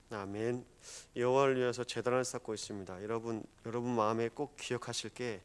아멘. 여호와를 위해서 제단을 쌓고 있습니다. 여러분 마음에 꼭 기억하실 게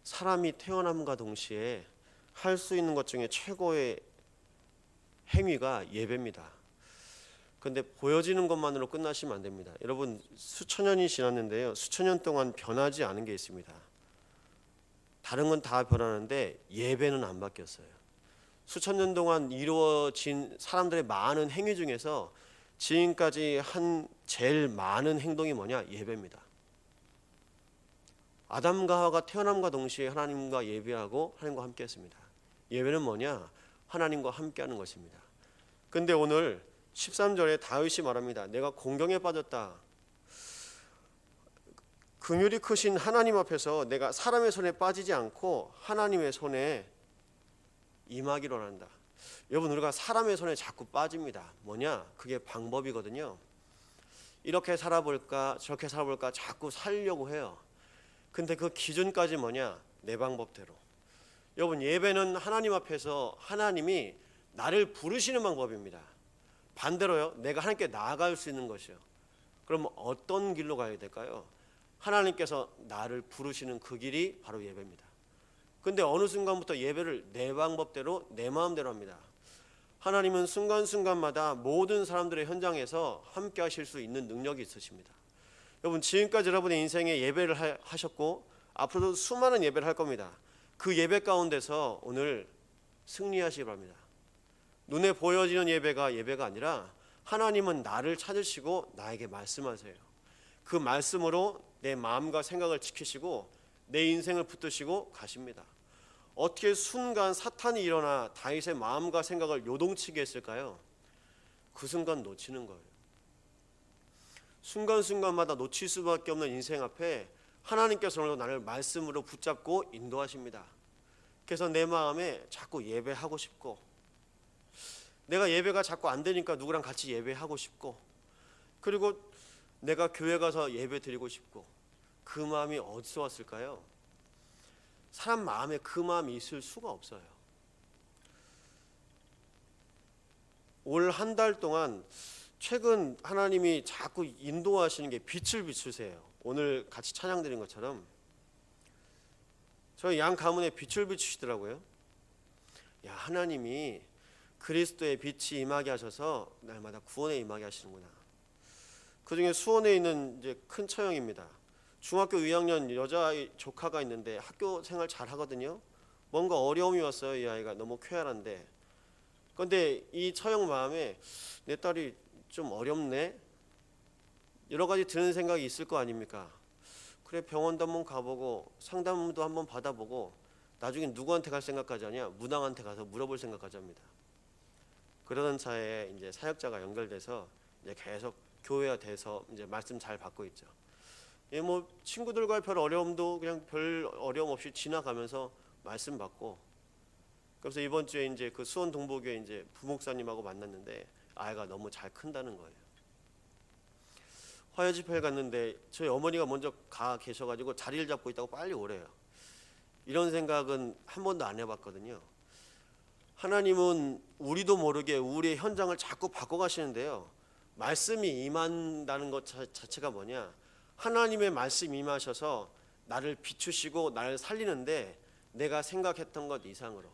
사람이 태어남과 동시에 할 수 있는 것 중에 최고의 행위가 예배입니다. 근데 보여지는 것만으로 끝나시면 안 됩니다. 여러분 수천 년이 지났는데요. 수천 년 동안 변하지 않은 게 있습니다. 다른 건 다 변하는데 예배는 안 바뀌었어요. 수천 년 동안 이루어진 사람들의 많은 행위 중에서 지금까지 한 제일 많은 행동이 뭐냐? 예배입니다. 아담과 하와가 태어남과 동시에 하나님과 예배하고 하나님과 함께 했습니다. 예배는 뭐냐? 하나님과 함께 하는 것입니다. 근데 오늘 13절에 다윗이 말합니다. 내가 공경에 빠졌다. 긍휼이 크신 하나님 앞에서 내가 사람의 손에 빠지지 않고 하나님의 손에 임하기로 한다. 여러분 우리가 사람의 손에 자꾸 빠집니다. 뭐냐? 그게 방법이거든요. 이렇게 살아볼까 저렇게 살아볼까 자꾸 살려고 해요. 근데 그 기준까지 뭐냐? 내 방법대로. 여러분 예배는 하나님 앞에서 하나님이 나를 부르시는 방법입니다. 반대로요. 내가 하나님께 나아갈 수 있는 것이요. 그럼 어떤 길로 가야 될까요? 하나님께서 나를 부르시는 그 길이 바로 예배입니다. 근데 어느 순간부터 예배를 내 방법대로 내 마음대로 합니다. 하나님은 순간순간마다 모든 사람들의 현장에서 함께 하실 수 있는 능력이 있으십니다. 여러분 지금까지 여러분의 인생에 예배를 하셨고 앞으로도 수많은 예배를 할 겁니다. 그 예배 가운데서 오늘 승리하시기 바랍니다. 눈에 보여지는 예배가 아니라 하나님은 나를 찾으시고 나에게 말씀하세요. 그 말씀으로 내 마음과 생각을 지키시고 내 인생을 붙드시고 가십니다. 어떻게 순간 사탄이 일어나 다윗의 마음과 생각을 요동치게 했을까요? 그 순간 놓치는 거예요. 순간순간마다 놓칠 수밖에 없는 인생 앞에 하나님께서 오늘 나를 말씀으로 붙잡고 인도하십니다. 그래서 내 마음에 자꾸 예배하고 싶고 내가 예배가 자꾸 안 되니까 누구랑 같이 예배하고 싶고 그리고 내가 교회 가서 예배 드리고 싶고 그 마음이 어디서 왔을까요? 사람 마음에 그 마음이 있을 수가 없어요. 올 한 달 동안 최근 하나님이 자꾸 인도하시는 게 빛을 비추세요. 오늘 같이 찬양 드린 것처럼 저희 양 가문에 빛을 비추시더라고요. 야, 하나님이 그리스도의 빛이 임하게 하셔서 날마다 구원에 임하게 하시는구나. 그 중에 수원에 있는 이제 큰 처형입니다. 중학교 2학년 여자아이 조카가 있는데 학교 생활 잘 하거든요. 뭔가 어려움이 왔어요. 이 아이가 너무 쾌활한데. 그런데 이 처형 마음에 내 딸이 좀 어렵네. 여러 가지 드는 생각이 있을 거 아닙니까? 그래 병원도 한번 가보고 상담도 한번 받아보고 나중에 누구한테 갈 생각까지 하냐? 무당한테 가서 물어볼 생각까지 합니다. 그러던 차에 이제 사역자가 연결돼서 이제 계속 교회가 돼서 이제 말씀 잘 받고 있죠. 뭐 친구들과의 별 어려움도 그냥 별 어려움 없이 지나가면서 말씀 받고 그래서 이번 주에 이제 그 수원 동복교회 이제 부목사님하고 만났는데 아이가 너무 잘 큰다는 거예요. 화요 집회를 갔는데 저희 어머니가 먼저 가 계셔가지고 자리를 잡고 있다고 빨리 오래요. 이런 생각은 한 번도 안 해봤거든요. 하나님은 우리도 모르게 우리의 현장을 자꾸 바꿔가시는데요. 말씀이 임한다는 것 자체가 뭐냐? 하나님의 말씀이 임하셔서 나를 비추시고 나를 살리는데 내가 생각했던 것 이상으로.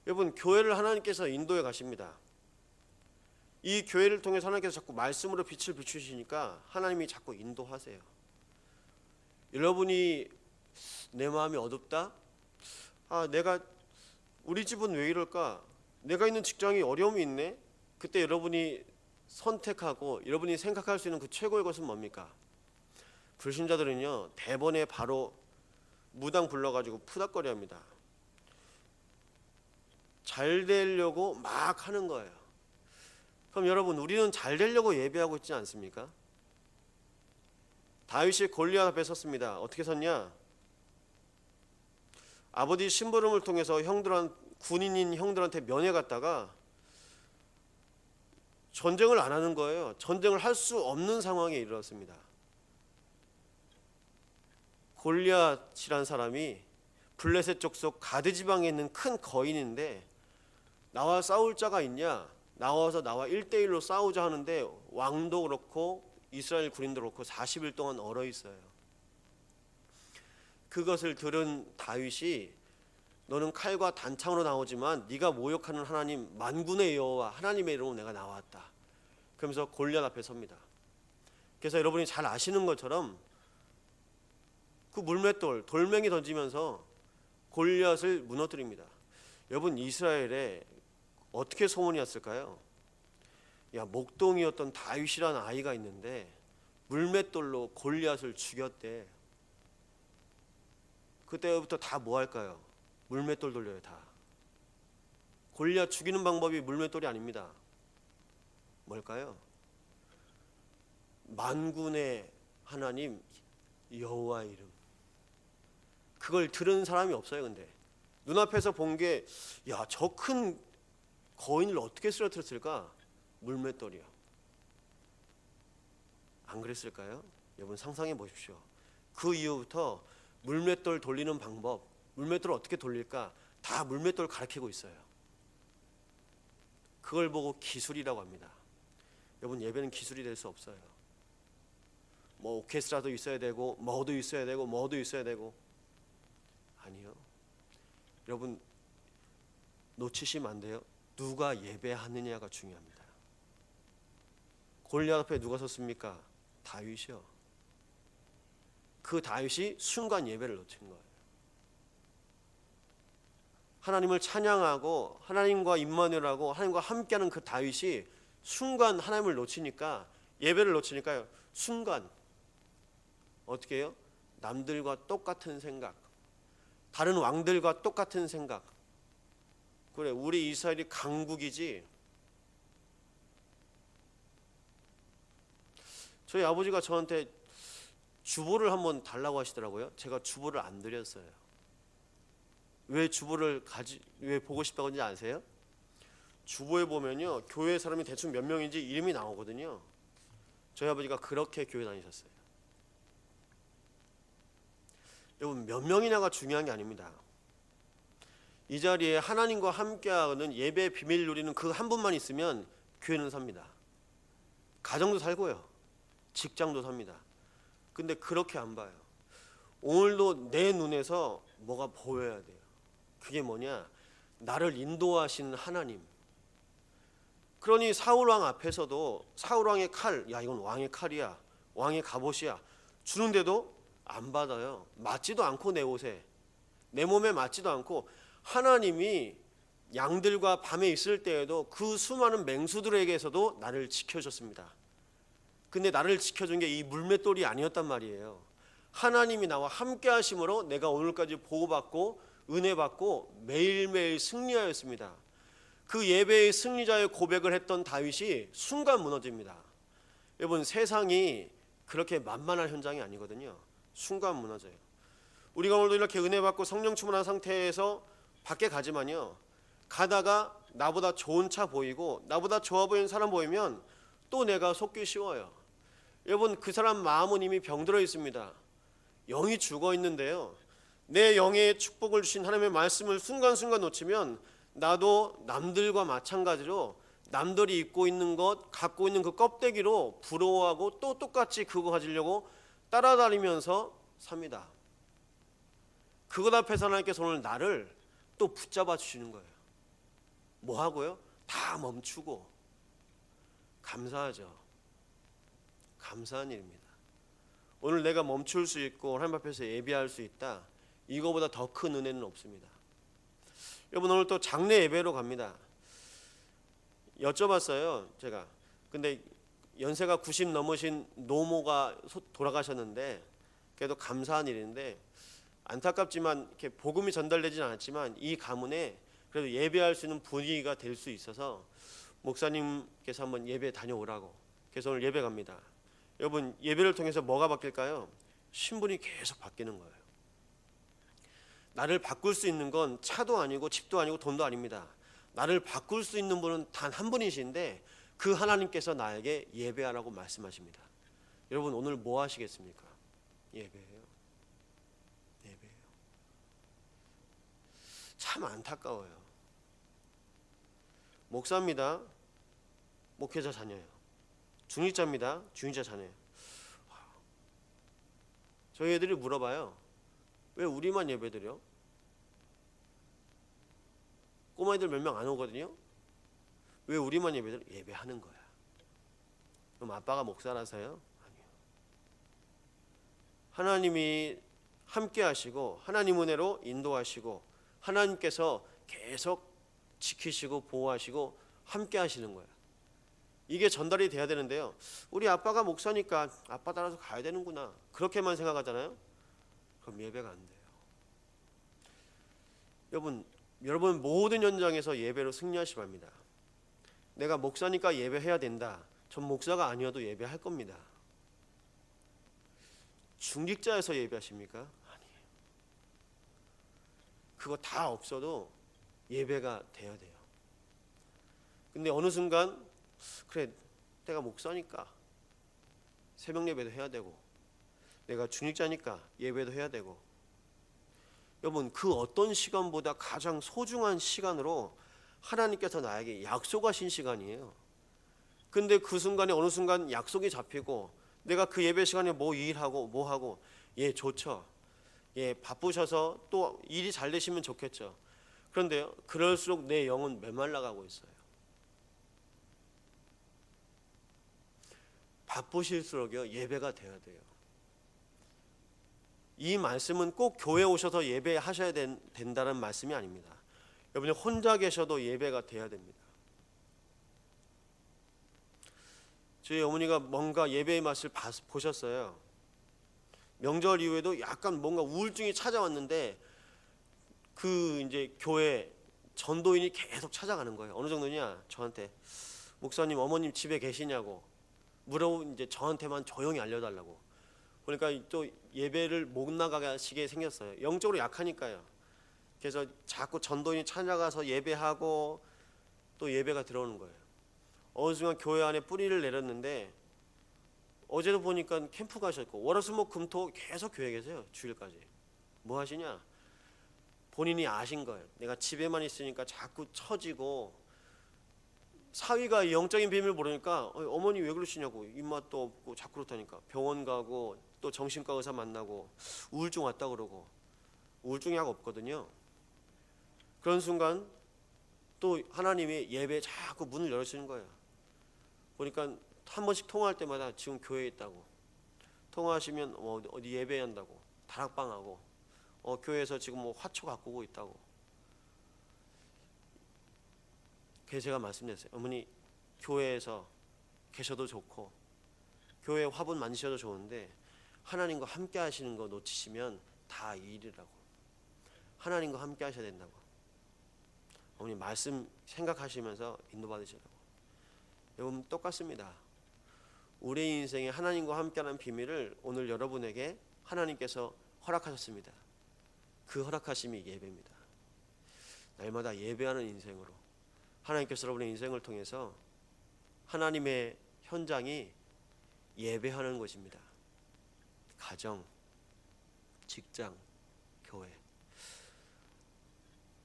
여러분 교회를 하나님께서 인도해 가십니다. 이 교회를 통해서 하나님께서 자꾸 말씀으로 빛을 비추시니까 하나님이 자꾸 인도하세요. 여러분이 내 마음이 어둡다? 내가 우리 집은 왜 이럴까? 내가 있는 직장이 어려움이 있네? 그때 여러분이 선택하고 여러분이 생각할 수 있는 그 최고의 것은 뭡니까? 불신자들은요 대번에 바로 무당 불러가지고 푸닥거려 합니다. 잘 되려고 막 하는 거예요. 그럼 여러분 우리는 잘 되려고 예배하고 있지 않습니까? 다윗이 골리앗 앞에 섰습니다. 어떻게 섰냐? 아버지 심부름을 통해서 군인인 형들한테 면회 갔다가 전쟁을 안 하는 거예요. 전쟁을 할 수 없는 상황에 이르렀습니다. 골리앗이란 사람이 블레셋 족속 가드 지방에 있는 큰 거인인데 나와 싸울 자가 있냐? 나와 1대1로 싸우자 하는데 왕도 그렇고 이스라엘 군인도 그렇고 40일 동안 얼어 있어요. 그것을 들은 다윗이 너는 칼과 단창으로 나오지만 네가 모욕하는 하나님 만군의 여호와 하나님의 이름으로 내가 나왔다. 그러면서 골리앗 앞에 섭니다. 그래서 여러분이 잘 아시는 것처럼 그 물맷돌 돌멩이 던지면서 골리앗을 무너뜨립니다. 여러분 이스라엘에 어떻게 소문이 났을까요? 야, 목동이었던 다윗이라는 아이가 있는데 물맷돌로 골리앗을 죽였대. 그때부터 다 뭐 할까요? 물맷돌 돌려요. 다. 골리앗 죽이는 방법이 물맷돌이 아닙니다. 뭘까요? 만군의 하나님 여호와의 이름. 그걸 들은 사람이 없어요. 근데 눈앞에서 본 게 야, 저 큰 거인을 어떻게 쓰러뜨렸을까? 물맷돌이요. 안 그랬을까요? 여러분 상상해 보십시오. 그 이후부터 물맷돌 돌리는 방법, 물맷돌을 어떻게 돌릴까? 다 물맷돌 가르치고 있어요. 그걸 보고 기술이라고 합니다. 여러분 예배는 기술이 될 수 없어요. 뭐 오케스트라도 있어야 되고 뭐도 있어야 되고 뭐도 있어야 되고 아니요. 여러분 놓치시면 안 돼요. 누가 예배하느냐가 중요합니다. 골리앗 앞에 누가 섰습니까? 다윗이요. 그 다윗이 순간 예배를 놓친 거예요. 하나님을 찬양하고 하나님과 임마누엘하고 하나님과 함께하는 그 다윗이 순간 하나님을 놓치니까 예배를 놓치니까요. 순간 어떻게 해요? 남들과 똑같은 생각, 다른 왕들과 똑같은 생각. 그래, 우리 이스라엘이 강국이지. 저희 아버지가 저한테 주보를 한번 달라고 하시더라고요. 제가 주보를 안 드렸어요. 왜 왜 보고 싶다고 하는지 아세요? 주보에 보면요, 교회 사람이 대충 몇 명인지 이름이 나오거든요. 저희 아버지가 그렇게 교회 다니셨어요. 여러분 몇 명이나가 중요한 게 아닙니다. 이 자리에 하나님과 함께하는 예배 비밀 누리는 그 한 분만 있으면 교회는 삽니다. 가정도 살고요, 직장도 삽니다. 근데 그렇게 안 봐요. 오늘도 내 눈에서 뭐가 보여야 돼요. 그게 뭐냐? 나를 인도하시는 하나님. 그러니 사울왕 앞에서도 사울왕의 칼, 야 이건 왕의 칼이야, 왕의 갑옷이야 주는데도 안 받아요. 맞지도 않고 내 옷에, 내 몸에 맞지도 않고. 하나님이 양들과 밤에 있을 때에도 그 수많은 맹수들에게서도 나를 지켜줬습니다. 근데 나를 지켜준 게 이 물맷돌이 아니었단 말이에요. 하나님이 나와 함께 하심으로 내가 오늘까지 보호받고 은혜받고 매일매일 승리하였습니다. 그 예배의 승리자의 고백을 했던 다윗이 순간 무너집니다. 여러분 세상이 그렇게 만만한 현장이 아니거든요. 순간 무너져요. 우리가 오늘도 이렇게 은혜받고 성령 충만한 상태에서 밖에 가지만요, 가다가 나보다 좋은 차 보이고 나보다 좋아 보이는 사람 보이면 또 내가 속기 쉬워요. 여러분 그 사람 마음은 이미 병들어 있습니다. 영이 죽어 있는데요, 내 영의 축복을 주신 하나님의 말씀을 순간순간 놓치면 나도 남들과 마찬가지로 남들이 입고 있는 것, 갖고 있는 그 껍데기로 부러워하고 또 똑같이 그거 가지려고 따라다니면서 삽니다. 그것 앞에서 하나님께서 오늘 나를 또 붙잡아 주시는 거예요. 뭐 하고요? 다 멈추고. 감사하죠. 감사한 일입니다. 오늘 내가 멈출 수 있고 하나님 앞에서 예배할 수 있다, 이거보다 더 큰 은혜는 없습니다. 여러분 오늘 또 장례 예배로 갑니다. 여쭤봤어요 제가. 근데 연세가 90 넘으신 노모가 돌아가셨는데 그래도 감사한 일인데, 안타깝지만 이렇게 복음이 전달되지는 않았지만 이 가문에 그래도 예배할 수 있는 분위기가 될 수 있어서 목사님께서 한번 예배 다녀오라고. 그래서 오늘 예배 갑니다. 여러분 예배를 통해서 뭐가 바뀔까요? 신분이 계속 바뀌는 거예요. 나를 바꿀 수 있는 건 차도 아니고 집도 아니고 돈도 아닙니다. 나를 바꿀 수 있는 분은 단 한 분이신데 그 하나님께서 나에게 예배하라고 말씀하십니다. 여러분 오늘 뭐 하시겠습니까? 예배예요. 예배예요. 참 안타까워요. 목사입니다. 목회자 자녀예요. 중직자입니다. 중직자 자녀예요. 저희 애들이 물어봐요. 왜 우리만 예배드려? 꼬마애들 몇 명 안 오거든요. 왜 우리만 예배드려? 예배하는 거야. 그럼 아빠가 목사라서요? 아니요. 하나님이 함께 하시고 하나님 은혜로 인도하시고 하나님께서 계속 지키시고 보호하시고 함께 하시는 거예요. 이게 전달이 돼야 되는데요. 우리 아빠가 목사니까 아빠 따라서 가야 되는구나. 그렇게만 생각하잖아요. 그럼 예배가 안 돼요. 여러분 모든 현장에서 예배로 승리하시 바랍니다. 내가 목사니까 예배해야 된다. 전 목사가 아니어도 예배할 겁니다. 중직자에서 예배하십니까? 아니에요. 그거 다 없어도 예배가 돼야 돼요. 근데 어느 순간 그래 내가 목사니까 새벽 예배도 해야 되고 내가 중직자니까 예배도 해야 되고 여러분 그 어떤 시간보다 가장 소중한 시간으로 하나님께서 나에게 약속하신 시간이에요. 근데 그 순간에 어느 순간 약속이 잡히고 내가 그 예배 시간에 뭐 일하고 뭐 하고 좋죠. 바쁘셔서 또 일이 잘 되시면 좋겠죠. 그런데요 그럴수록 내 영은 메말라가고 있어요. 바쁘실수록요 예배가 돼야 돼요. 이 말씀은 꼭 교회 오셔서 예배하셔야 된다는 말씀이 아닙니다. 여러분이 혼자 계셔도 예배가 돼야 됩니다. 저희 어머니가 뭔가 예배의 맛을 보셨어요. 명절 이후에도 약간 뭔가 우울증이 찾아왔는데 그 이제 교회 전도인이 계속 찾아가는 거예요. 어느 정도냐? 저한테 목사님 어머님 집에 계시냐고 물어보면 이제 저한테만 조용히 알려달라고. 그러니까 또 예배를 못 나가시게 생겼어요. 영적으로 약하니까요. 그래서 자꾸 전도인이 찾아가서 예배하고 또 예배가 들어오는 거예요. 어느 순간 교회 안에 뿌리를 내렸는데 어제도 보니까 캠프 가셨고 월화수목금토 계속 교회 계세요. 주일까지. 뭐 하시냐? 본인이 아신 거예요. 내가 집에만 있으니까 자꾸 처지고 사위가 영적인 비밀을 모르니까 어머니 왜 그러시냐고 입맛도 없고 자꾸 그렇다니까 병원 가고 또 정신과 의사 만나고 우울증 왔다 그러고 우울증 약 없거든요. 그런 순간 또 하나님이 예배에 자꾸 문을 열어주시는 거예요. 보니까 한 번씩 통화할 때마다 지금 교회에 있다고 통화하시면 어디 예배한다고 다락방하고 교회에서 지금 뭐 화초 가꾸고 있다고. 그래서 제가 말씀드렸어요. 어머니 교회에서 계셔도 좋고 교회 화분 만지셔도 좋은데 하나님과 함께 하시는 거 놓치시면 다 일이라고. 하나님과 함께 하셔야 된다고. 어머니 말씀 생각하시면서 인도받으시라고. 여러분 똑같습니다. 우리 인생에 하나님과 함께하는 비밀을 오늘 여러분에게 하나님께서 허락하셨습니다. 그 허락하심이 예배입니다. 날마다 예배하는 인생으로 하나님께서 여러분의 인생을 통해서 하나님의 현장이 예배하는 것입니다. 가정, 직장, 교회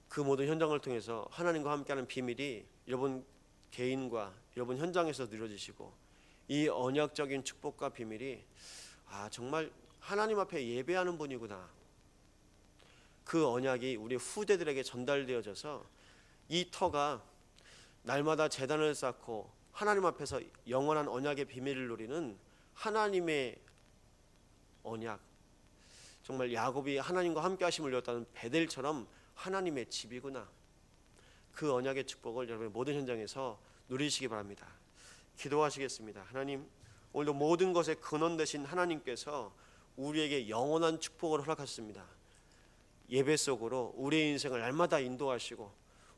그 모든 현장을 통해서 하나님과 함께하는 비밀이 여러분 개인과 여러분 현장에서 누려지시고 이 언약적인 축복과 비밀이 정말 하나님 앞에 예배하는 분이구나. 그 언약이 우리 후대들에게 전달되어져서 이 터가 날마다 제단을 쌓고 하나님 앞에서 영원한 언약의 비밀을 누리는 하나님의 언약, 정말 야곱이 하나님과 함께 하심을 누렸다는 베델처럼 하나님의 집이구나. 그 언약의 축복을 여러분의 모든 현장에서 누리시기 바랍니다. 기도하시겠습니다. 하나님, 오늘도 모든 것의 근원 되신 하나님께서 우리에게 영원한 축복을 허락하셨습니다. 예배 속으로 우리의 인생을 날마다 인도하시고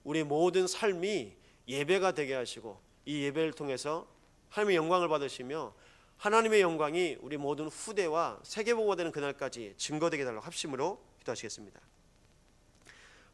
우리 모든 삶이 예배가 되게 하시고 이 예배를 통해서 하나님의 영광을 받으시며 하나님의 영광이 우리 모든 후대와 세계보고가 되는 그날까지 증거되게 달라고 합심으로 기도하시겠습니다.